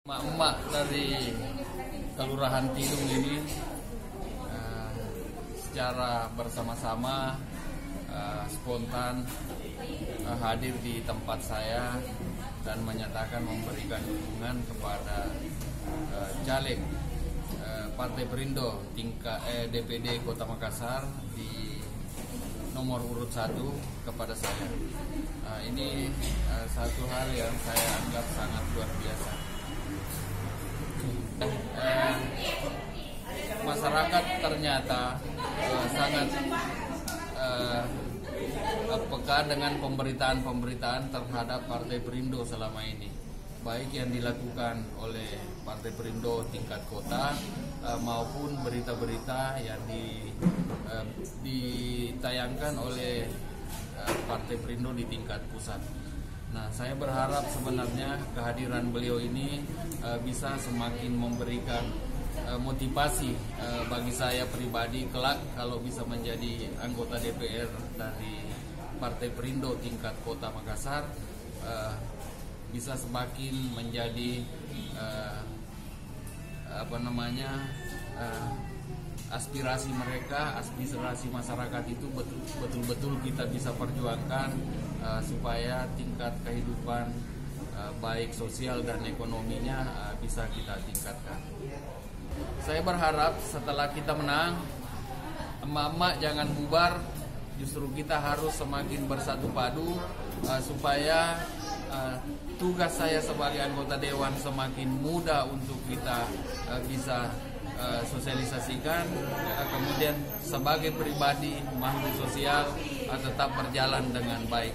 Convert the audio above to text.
Emak-emak dari Kelurahan Tidung ini secara bersama-sama spontan hadir di tempat saya dan menyatakan memberikan dukungan kepada caleg Partai Perindo tingkat DPD Kota Makassar di nomor urut 1 kepada saya. Ini satu hal yang saya anggap sangat luar biasa. Masyarakat ternyata sangat peka dengan pemberitaan-pemberitaan terhadap Partai Perindo selama ini, baik yang dilakukan oleh Partai Perindo tingkat kota maupun berita-berita yang ditayangkan oleh Partai Perindo di tingkat pusat. Nah, saya berharap sebenarnya kehadiran beliau ini bisa semakin memberikan motivasi bagi saya pribadi kelak kalau bisa menjadi anggota DPR dari Partai Perindo tingkat Kota Makassar, bisa semakin menjadi aspirasi mereka, aspirasi masyarakat itu betul-betul kita bisa perjuangkan supaya tingkat kehidupan baik sosial dan ekonominya bisa kita tingkatkan. Saya berharap setelah kita menang, emak-emak jangan bubar, justru kita harus semakin bersatu padu supaya tugas saya sebagai anggota dewan semakin mudah untuk kita bisa sosialisasikan, kemudian sebagai pribadi makhluk sosial tetap berjalan dengan baik.